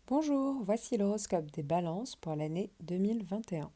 Bonjour, voici l'horoscope des balances pour l'année 2021.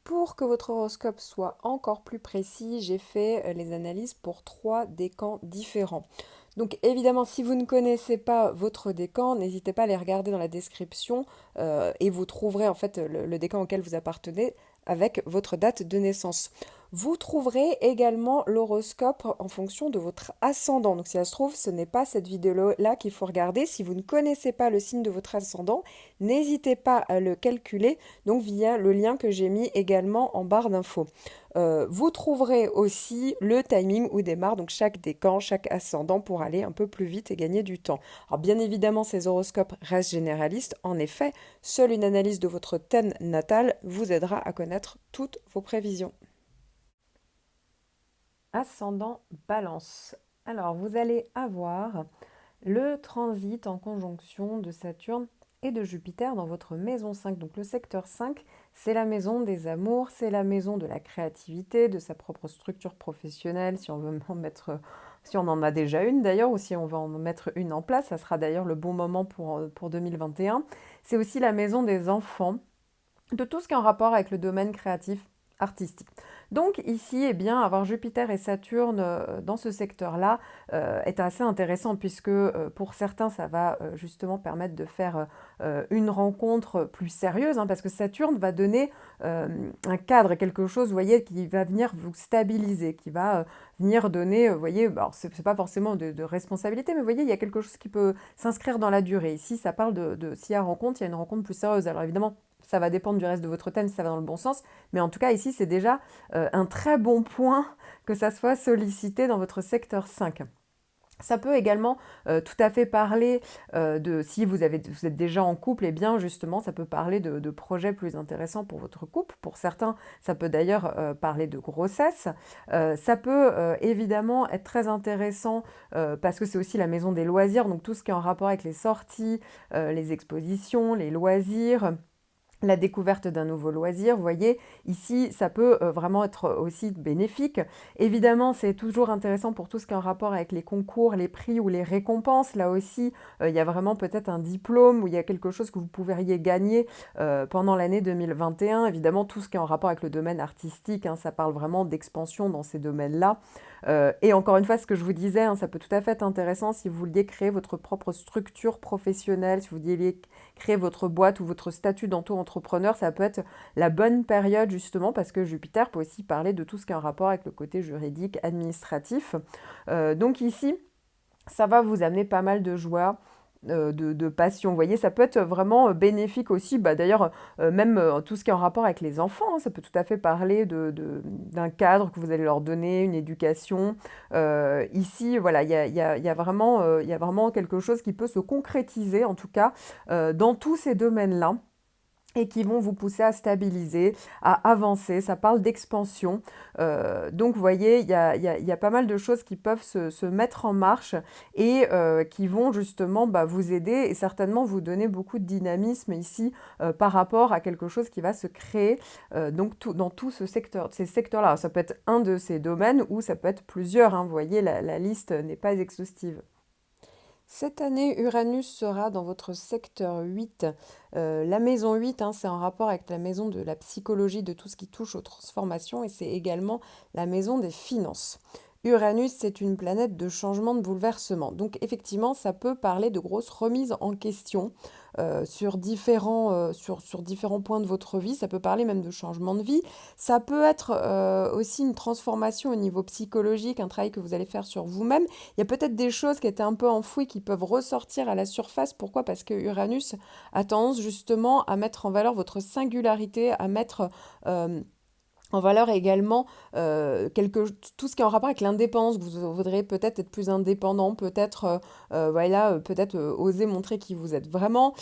Pour que votre horoscope soit encore plus précis, j'ai fait les analyses pour 3 décans différents. Donc évidemment, si vous ne connaissez pas votre décan, n'hésitez pas à les regarder dans la description et vous trouverez en fait le décan auquel vous appartenez avec votre date de naissance. Vous trouverez également l'horoscope en fonction de votre ascendant. Donc si ça se trouve, ce n'est pas cette vidéo-là qu'il faut regarder. Si vous ne connaissez pas le signe de votre ascendant, n'hésitez pas à le calculer donc via le lien que j'ai mis également en barre d'infos. Vous trouverez aussi le timing où démarre donc chaque décan, chaque ascendant pour aller un peu plus vite et gagner du temps. Alors bien évidemment, ces horoscopes restent généralistes. En effet, seule une analyse de votre thème natal vous aidera à connaître toutes vos prévisions. Ascendant Balance. Alors, vous allez avoir le transit en conjonction de Saturne et de Jupiter dans votre maison 5. Donc le secteur 5, c'est la maison des amours, c'est la maison de la créativité, de sa propre structure professionnelle, si on veut en mettre, si on en a déjà une d'ailleurs, ou si on veut en mettre une en place, ça sera d'ailleurs le bon moment pour 2021. C'est aussi la maison des enfants, de tout ce qui est en rapport avec le domaine créatif artistique. Donc ici, eh bien, avoir Jupiter et Saturne dans ce secteur-là est assez intéressant puisque pour certains, ça va justement permettre de faire une rencontre plus sérieuse parce que Saturne va donner un cadre, quelque chose, vous voyez, qui va venir vous stabiliser, qui va venir donner, vous voyez, alors c'est pas forcément de responsabilité, mais vous voyez, il y a quelque chose qui peut s'inscrire dans la durée. Ici, ça parle s'il y a rencontre, il y a une rencontre plus sérieuse. Alors évidemment, ça va dépendre du reste de votre thème si ça va dans le bon sens. Mais en tout cas, ici, c'est déjà un très bon point que ça soit sollicité dans votre secteur 5. Ça peut également tout à fait parler de, si vous êtes déjà en couple, et bien justement, ça peut parler de projets plus intéressants pour votre couple. Pour certains, ça peut d'ailleurs parler de grossesse. Ça peut évidemment être très intéressant parce que c'est aussi la maison des loisirs, donc tout ce qui est en rapport avec les sorties, les expositions, les loisirs, la découverte d'un nouveau loisir. Vous voyez, ici, ça peut vraiment être aussi bénéfique. Évidemment, c'est toujours intéressant pour tout ce qui est en rapport avec les concours, les prix ou les récompenses. Là aussi, il y a vraiment peut-être un diplôme ou il y a quelque chose que vous pourriez gagner pendant l'année 2021. Évidemment, tout ce qui est en rapport avec le domaine artistique, ça parle vraiment d'expansion dans ces domaines-là. Et encore une fois, ce que je vous disais, ça peut tout à fait être intéressant si vous vouliez créer votre propre structure professionnelle, si vous vouliez créer votre boîte ou votre statut d'auto-entrepreneur, ça peut être la bonne période justement parce que Jupiter peut aussi parler de tout ce qui est en rapport avec le côté juridique, administratif. Donc ici, ça va vous amener pas mal de joie, de passion. Vous voyez, ça peut être vraiment bénéfique aussi. D'ailleurs, même tout ce qui est en rapport avec les enfants, ça peut tout à fait parler d'un cadre que vous allez leur donner, une éducation. Ici, voilà, il y a vraiment quelque chose qui peut se concrétiser, en tout cas, dans tous ces domaines-là et qui vont vous pousser à stabiliser, à avancer. Ça parle d'expansion. Donc, vous voyez, il y a pas mal de choses qui peuvent se mettre en marche et qui vont justement vous aider et certainement vous donner beaucoup de dynamisme ici par rapport à quelque chose qui va se créer donc dans tout ces secteurs-là. Ça peut être un de ces domaines ou ça peut être plusieurs. Vous voyez, la liste n'est pas exhaustive. Cette année, Uranus sera dans votre secteur 8. La maison 8, c'est en rapport avec la maison de la psychologie, de tout ce qui touche aux transformations, et c'est également la maison des finances. Uranus, c'est une planète de changement, de bouleversement. Donc effectivement, ça peut parler de grosses remises en question sur différents points de votre vie. Ça peut parler même de changement de vie. Ça peut être aussi une transformation au niveau psychologique, un travail que vous allez faire sur vous-même. Il y a peut-être des choses qui étaient un peu enfouies qui peuvent ressortir à la surface. Pourquoi? Parce que Uranus a tendance justement à mettre en valeur votre singularité, à mettre en valeur également tout ce qui est en rapport avec l'indépendance. Vous voudriez peut-être être plus indépendant, peut-être peut-être oser montrer qui vous êtes vraiment.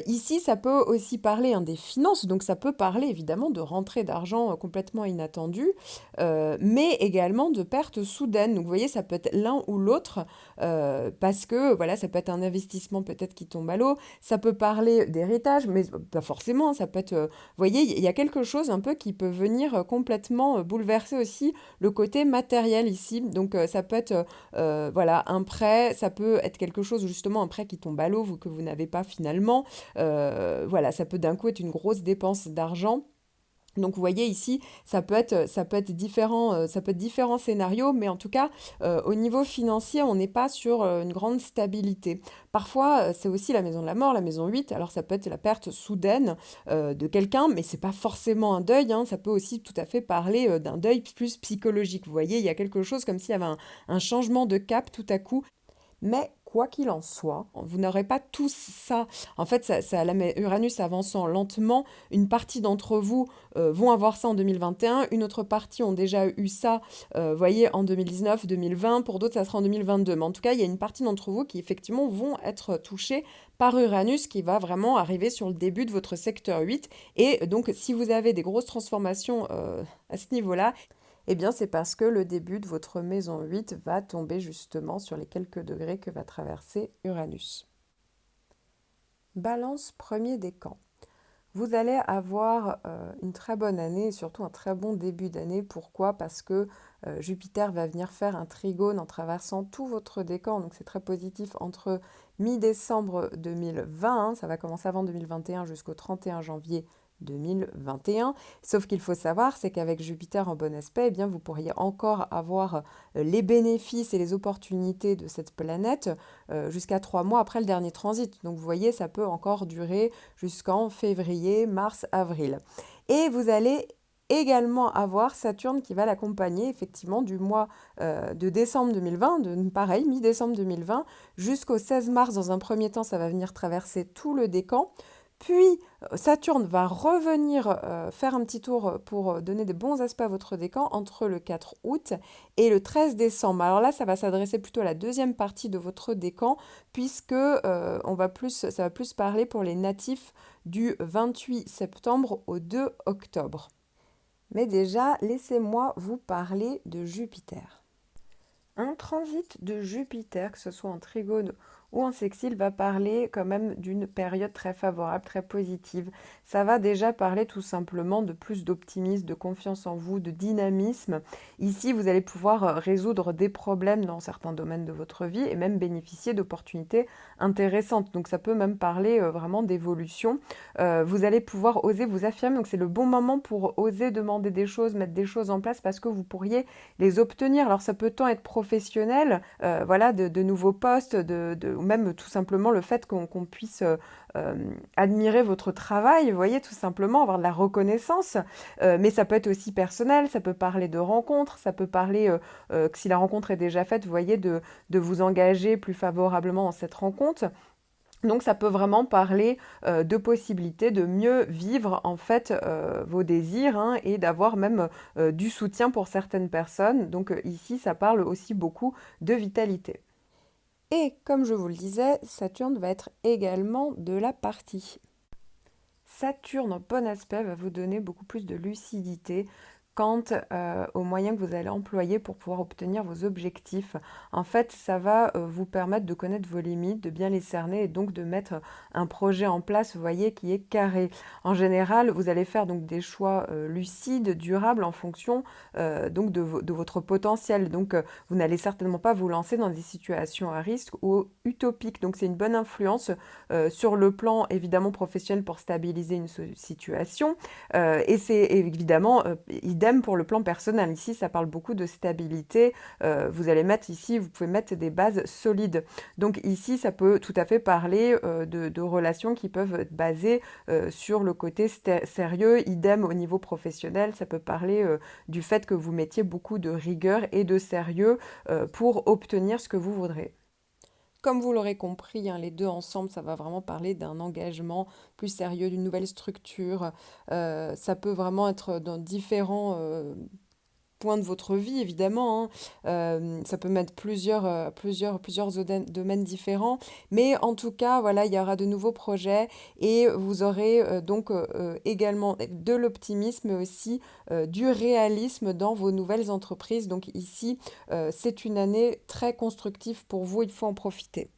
Ici, ça peut aussi parler des finances, donc ça peut parler évidemment de rentrée d'argent complètement inattendue, mais également de pertes soudaines. Donc vous voyez, ça peut être l'un ou l'autre, parce que voilà, ça peut être un investissement peut-être qui tombe à l'eau, ça peut parler d'héritage, mais pas forcément, ça peut être, vous voyez, il y a quelque chose un peu qui peut venir complètement bouleverser aussi le côté matériel ici. Donc ça peut être voilà, un prêt, ça peut être quelque chose, justement un prêt qui tombe à l'eau, que vous n'avez pas finalement. Voilà, ça peut d'un coup être une grosse dépense d'argent. Donc vous voyez ici, ça peut être différents scénarios, mais en tout cas, au niveau financier, on n'est pas sur une grande stabilité. Parfois, c'est aussi la maison de la mort, la maison 8. Alors ça peut être la perte soudaine de quelqu'un, mais c'est pas forcément un deuil, hein. Ça peut aussi tout à fait parler d'un deuil plus psychologique. Vous voyez, il y a quelque chose comme s'il y avait un changement de cap tout à coup. Mais quoi qu'il en soit, vous n'aurez pas tout ça. En fait, Uranus avançant lentement, une partie d'entre vous vont avoir ça en 2021, une autre partie ont déjà eu ça, voyez, en 2019, 2020, pour d'autres, ça sera en 2022. Mais en tout cas, il y a une partie d'entre vous qui, effectivement, vont être touchés par Uranus qui va vraiment arriver sur le début de votre secteur 8. Et donc, si vous avez des grosses transformations à ce niveau-là, eh bien, c'est parce que le début de votre maison 8 va tomber justement sur les quelques degrés que va traverser Uranus. Balance, premier décan. Vous allez avoir une très bonne année et surtout un très bon début d'année. Pourquoi? Parce que Jupiter va venir faire un trigone en traversant tout votre décan. Donc c'est très positif entre mi-décembre 2020, ça va commencer avant 2021 jusqu'au 31 janvier 2021. Sauf qu'il faut savoir, c'est qu'avec Jupiter en bon aspect, eh bien, vous pourriez encore avoir les bénéfices et les opportunités de cette planète jusqu'à 3 mois après le dernier transit. Donc vous voyez, ça peut encore durer jusqu'en février, mars, avril. Et vous allez également avoir Saturne qui va l'accompagner effectivement du mois de décembre 2020, pareil, mi-décembre 2020, jusqu'au 16 mars. Dans un premier temps, ça va venir traverser tout le décan. Puis Saturne va revenir faire un petit tour pour donner des bons aspects à votre décan entre le 4 août et le 13 décembre. Alors là, ça va s'adresser plutôt à la deuxième partie de votre décan, puisque ça va plus parler pour les natifs du 28 septembre au 2 octobre. Mais déjà, laissez-moi vous parler de Jupiter. Un transit de Jupiter, que ce soit en trigone ou en sextile, va parler quand même d'une période très favorable, très positive. Ça va déjà parler tout simplement de plus d'optimisme, de confiance en vous, de dynamisme. Ici, vous allez pouvoir résoudre des problèmes dans certains domaines de votre vie et même bénéficier d'opportunités intéressantes. Donc ça peut même parler vraiment d'évolution. Vous allez pouvoir oser vous affirmer. Donc c'est le bon moment pour oser demander des choses, mettre des choses en place parce que vous pourriez les obtenir. Alors ça peut tant être professionnel, voilà, de nouveaux postes, ou même tout simplement le fait qu'on puisse admirer votre travail, vous voyez, tout simplement, avoir de la reconnaissance. Mais ça peut être aussi personnel, ça peut parler de rencontres, ça peut parler, que si la rencontre est déjà faite, vous voyez, de vous engager plus favorablement dans cette rencontre. Donc ça peut vraiment parler de possibilités de mieux vivre en fait vos désirs hein, et d'avoir même du soutien pour certaines personnes. Donc ici ça parle aussi beaucoup de vitalité. Et comme je vous le disais, Saturne va être également de la partie. Saturne en bon aspect va vous donner beaucoup plus de lucidité quant aux moyens que vous allez employer pour pouvoir obtenir vos objectifs. En fait, ça va vous permettre de connaître vos limites, de bien les cerner et donc de mettre un projet en place, vous voyez, qui est carré. En général, vous allez faire donc des choix lucides, durables en fonction donc de votre potentiel. Donc, vous n'allez certainement pas vous lancer dans des situations à risque ou utopiques. Donc, c'est une bonne influence sur le plan évidemment professionnel pour stabiliser une situation. Et c'est évidemment idem pour le plan personnel. Ici, ça parle beaucoup de stabilité. Vous allez mettre ici, vous pouvez mettre des bases solides. Donc ici, ça peut tout à fait parler de relations qui peuvent être basées sur le côté sérieux. Idem au niveau professionnel, ça peut parler du fait que vous mettiez beaucoup de rigueur et de sérieux pour obtenir ce que vous voudrez. Comme vous l'aurez compris, hein, les deux ensemble, ça va vraiment parler d'un engagement plus sérieux, d'une nouvelle structure. Ça peut vraiment être dans différents points de votre vie, évidemment, hein. Ça peut mettre plusieurs domaines différents. Mais en tout cas, voilà, il y aura de nouveaux projets et vous aurez donc également de l'optimisme, mais aussi du réalisme dans vos nouvelles entreprises. Donc ici, c'est une année très constructive pour vous, il faut en profiter.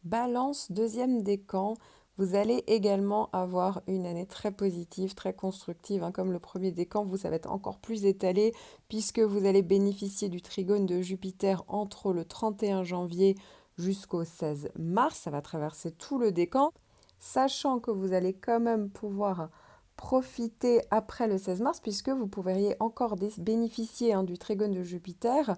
Balance, deuxième décan, Vous allez également avoir une année très positive, très constructive, hein, comme le premier décan, vous, ça va être encore plus étalé puisque vous allez bénéficier du trigone de Jupiter entre le 31 janvier jusqu'au 16 mars. Ça va traverser tout le décan, sachant que vous allez quand même pouvoir profiter après le 16 mars puisque vous pourriez encore bénéficier, hein, du trigone de Jupiter,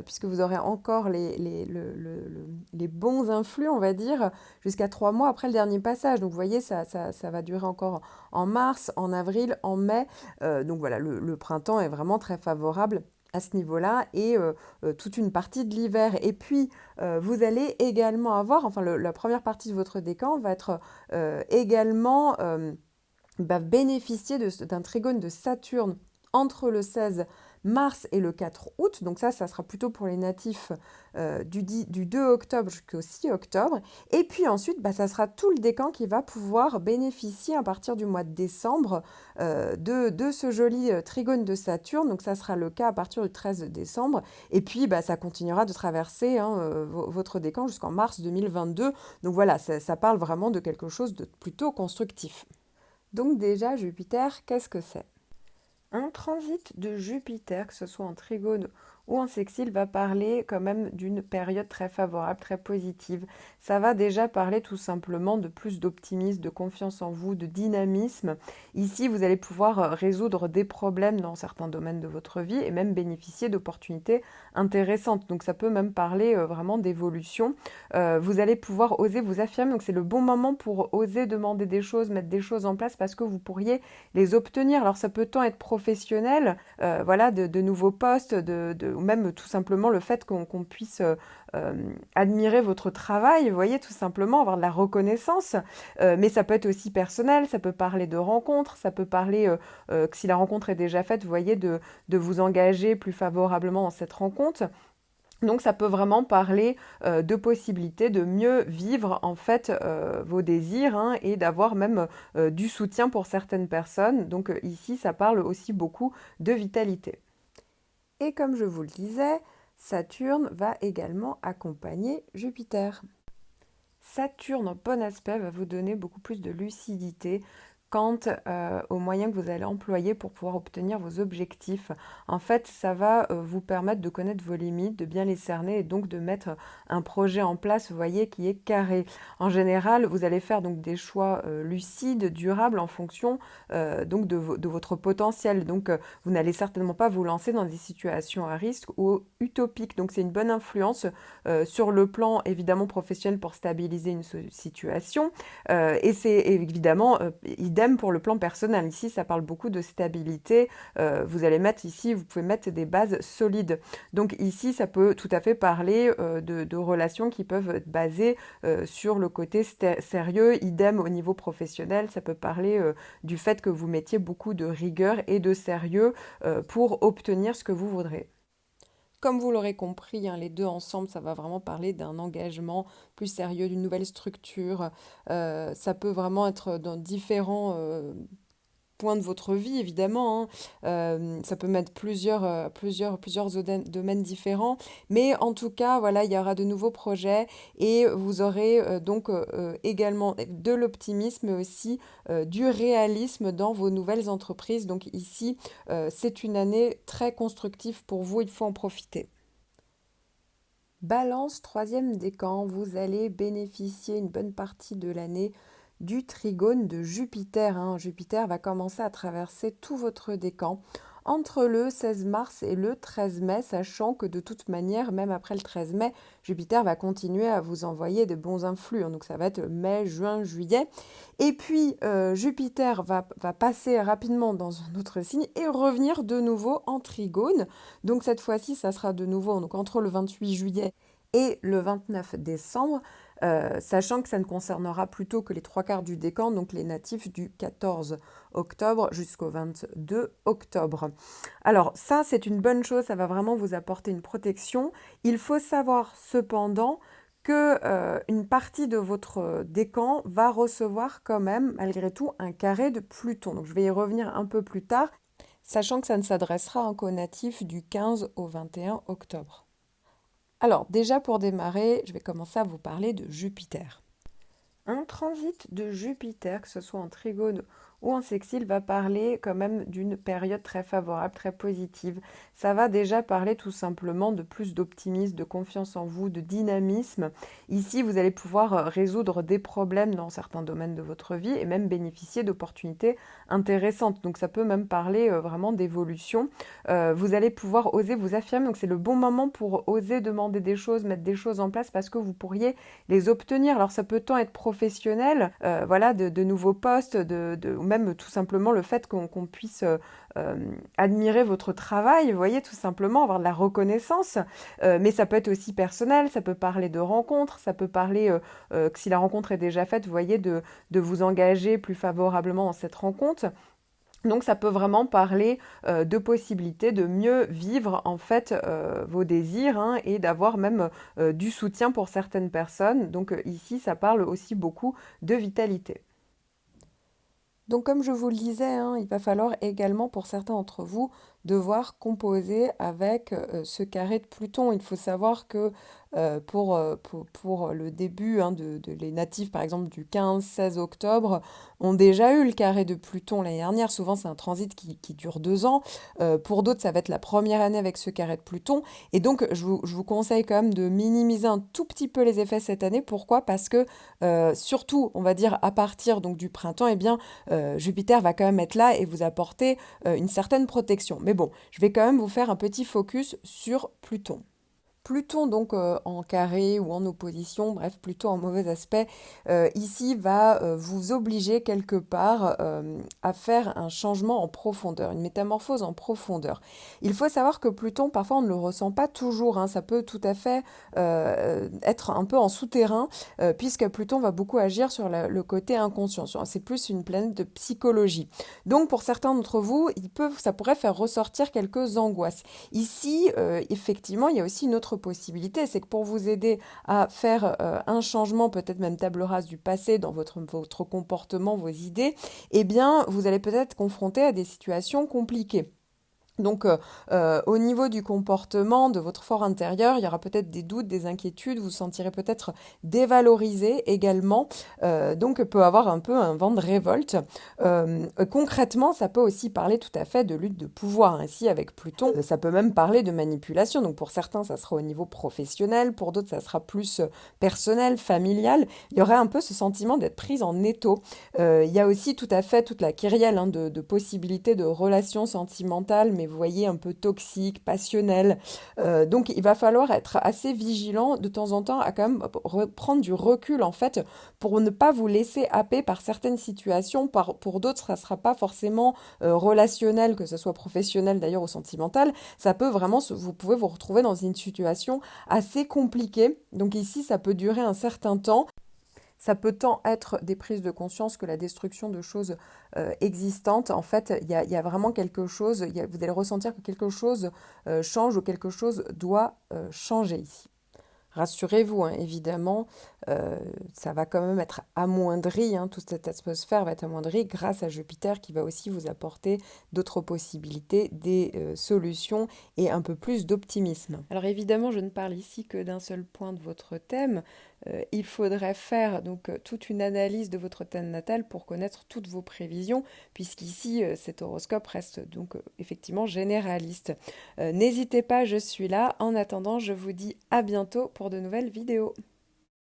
puisque vous aurez encore les bons influx, on va dire, jusqu'à 3 mois après le dernier passage. Donc vous voyez, ça va durer encore en mars, en avril, en mai. Donc voilà, le printemps est vraiment très favorable à ce niveau-là et toute une partie de l'hiver. Et puis, vous allez également avoir, enfin la première partie de votre décan va être également bénéficier d'un trigone de Saturne entre le 16 mars et le 4 août. Donc ça sera plutôt pour les natifs du 2 octobre jusqu'au 6 octobre. Et puis ensuite, ça sera tout le décan qui va pouvoir bénéficier à partir du mois de décembre de ce joli trigone de Saturne. Donc ça sera le cas à partir du 13 décembre. Et puis ça continuera de traverser, hein, votre décan jusqu'en mars 2022. Donc voilà, ça parle vraiment de quelque chose de plutôt constructif. Donc déjà, Jupiter, qu'est-ce que c'est? Un transit de Jupiter, que ce soit en trigone ou en sextile, va parler quand même d'une période très favorable, très positive. Ça va déjà parler tout simplement de plus d'optimisme, de confiance en vous, de dynamisme. Ici, vous allez pouvoir résoudre des problèmes dans certains domaines de votre vie et même bénéficier d'opportunités intéressantes. Donc ça peut même parler vraiment d'évolution. Vous allez pouvoir oser vous affirmer. Donc c'est le bon moment pour oser demander des choses, mettre des choses en place parce que vous pourriez les obtenir. Alors ça peut tant être professionnel, voilà, de nouveaux postes, ou même tout simplement le fait qu'on puisse admirer votre travail, vous voyez, tout simplement, avoir de la reconnaissance. Mais ça peut être aussi personnel, ça peut parler de rencontres, ça peut parler que si la rencontre est déjà faite, vous voyez, de vous engager plus favorablement dans cette rencontre. Donc ça peut vraiment parler de possibilités de mieux vivre en fait vos désirs, hein, et d'avoir même du soutien pour certaines personnes. Donc ici ça parle aussi beaucoup de vitalité. Et comme je vous le disais, Saturne va également accompagner Jupiter. Saturne en bon aspect va vous donner beaucoup plus de lucidité quant aux moyens que vous allez employer pour pouvoir obtenir vos objectifs. En fait, ça va vous permettre de connaître vos limites, de bien les cerner et donc de mettre un projet en place, vous voyez, qui est carré. En général, vous allez faire donc des choix lucides, durables en fonction donc de votre potentiel. Donc, vous n'allez certainement pas vous lancer dans des situations à risque ou utopiques. Donc, c'est une bonne influence sur le plan évidemment professionnel pour stabiliser une situation. Et c'est évidemment idem pour le plan personnel. Ici, ça parle beaucoup de stabilité. Vous allez mettre ici, vous pouvez mettre des bases solides. Donc ici, ça peut tout à fait parler de relations qui peuvent être basées sur le côté sérieux. Idem au niveau professionnel, ça peut parler du fait que vous mettiez beaucoup de rigueur et de sérieux pour obtenir ce que vous voudrez. Comme vous l'aurez compris, hein, les deux ensemble, ça va vraiment parler d'un engagement plus sérieux, d'une nouvelle structure. Ça peut vraiment être dans différents points de votre vie, évidemment, hein. Ça peut mettre plusieurs domaines différents. Mais en tout cas, voilà, il y aura de nouveaux projets et vous aurez donc également de l'optimisme, mais aussi du réalisme dans vos nouvelles entreprises. Donc ici, c'est une année très constructive pour vous, il faut en profiter. Balance, troisième décan, vous allez bénéficier une bonne partie de l'année du trigone de Jupiter, hein. Jupiter va commencer à traverser tout votre décan entre le 16 mars et le 13 mai, sachant que de toute manière, même après le 13 mai, Jupiter va continuer à vous envoyer de bons influx, hein. Donc ça va être mai, juin, juillet. Et puis Jupiter va passer rapidement dans un autre signe et revenir de nouveau en trigone. Donc cette fois-ci, ça sera de nouveau donc, entre le 28 juillet et le 29 décembre, sachant que ça ne concernera plutôt que les trois quarts du décan, donc les natifs du 14 octobre jusqu'au 22 octobre. Alors ça, c'est une bonne chose, ça va vraiment vous apporter une protection. Il faut savoir cependant que une partie de votre décan va recevoir quand même, malgré tout, un carré de Pluton. Donc je vais y revenir un peu plus tard, sachant que ça ne s'adressera qu'aux natifs du 15 au 21 octobre. Alors déjà pour démarrer, je vais commencer à vous parler de Jupiter. Un transit de Jupiter, que ce soit en trigone ou en sextile, va parler quand même d'une période très favorable, très positive. Ça va déjà parler tout simplement de plus d'optimisme, de confiance en vous, de dynamisme. Ici, vous allez pouvoir résoudre des problèmes dans certains domaines de votre vie et même bénéficier d'opportunités intéressantes. Donc ça peut même parler vraiment d'évolution. Vous allez pouvoir oser vous affirmer. Donc c'est le bon moment pour oser demander des choses, mettre des choses en place parce que vous pourriez les obtenir. Alors ça peut tant être professionnel, voilà, de nouveaux postes, ou même tout simplement le fait qu'on puisse admirer votre travail, vous voyez, tout simplement, avoir de la reconnaissance. Mais ça peut être aussi personnel, ça peut parler de rencontres, ça peut parler, que si la rencontre est déjà faite, vous voyez, de vous engager plus favorablement dans cette rencontre. Donc ça peut vraiment parler de possibilités de mieux vivre en fait vos désirs hein, et d'avoir même du soutien pour certaines personnes. Donc ici ça parle aussi beaucoup de vitalité. Donc comme je vous le disais, hein, il va falloir également pour certains d'entre vous devoir composer avec ce carré de Pluton. Il faut savoir que pour le début hein, les natifs, par exemple du 15-16 octobre, ont déjà eu le carré de Pluton l'année dernière. Souvent, c'est un transit qui dure 2 ans. Pour d'autres, ça va être la première année avec ce carré de Pluton. Et donc, je vous conseille quand même de minimiser un tout petit peu les effets cette année. Pourquoi? Parce que, surtout, on va dire, à partir donc, du printemps, eh bien, Jupiter va quand même être là et vous apporter une certaine protection. Mais bon, je vais quand même vous faire un petit focus sur Pluton. Pluton donc en carré ou en opposition, bref, plutôt en mauvais aspect, ici va vous obliger quelque part à faire un changement en profondeur, une métamorphose en profondeur. Il faut savoir que Pluton, parfois on ne le ressent pas toujours, hein, ça peut tout à fait être un peu en souterrain, puisque Pluton va beaucoup agir sur le côté inconscient. C'est plus une planète de psychologie. Donc pour certains d'entre vous, ça pourrait faire ressortir quelques angoisses. Ici, effectivement, il y a aussi une autre possibilité, c'est que pour vous aider à faire un changement, peut-être même table rase du passé dans votre comportement, vos idées, eh bien, vous allez peut-être être confronté à des situations compliquées. Donc, au niveau du comportement, de votre fort intérieur, il y aura peut-être des doutes, des inquiétudes, vous vous sentirez peut-être dévalorisé également, donc peut avoir un peu un vent de révolte. Concrètement, ça peut aussi parler tout à fait de lutte de pouvoir, ainsi avec Pluton, ça peut même parler de manipulation, donc pour certains, ça sera au niveau professionnel, pour d'autres, ça sera plus personnel, familial, il y aurait un peu ce sentiment d'être prise en étau. Il y a aussi tout à fait toute la kyrielle hein, de possibilités de relations sentimentales, mais vous voyez, un peu toxique, passionnel. Donc il va falloir être assez vigilant de temps en temps à quand même prendre du recul en fait pour ne pas vous laisser happer par certaines situations. Pour d'autres, ça ne sera pas forcément relationnel, que ce soit professionnel d'ailleurs ou sentimental. Ça peut vraiment, vous pouvez vous retrouver dans une situation assez compliquée. Donc ici, ça peut durer un certain temps. Ça peut tant être des prises de conscience que la destruction de choses existantes. En fait, il y a vraiment quelque chose, vous allez ressentir que quelque chose change ou quelque chose doit changer ici. Rassurez-vous, hein, évidemment, ça va quand même être amoindri, hein, toute cette atmosphère va être amoindrie grâce à Jupiter qui va aussi vous apporter d'autres possibilités, des solutions et un peu plus d'optimisme. Alors évidemment, je ne parle ici que d'un seul point de votre thème. Il faudrait faire donc toute une analyse de votre thème natal pour connaître toutes vos prévisions, puisqu'ici cet horoscope reste donc effectivement généraliste. N'hésitez pas, je suis là. En attendant, je vous dis à bientôt pour de nouvelles vidéos.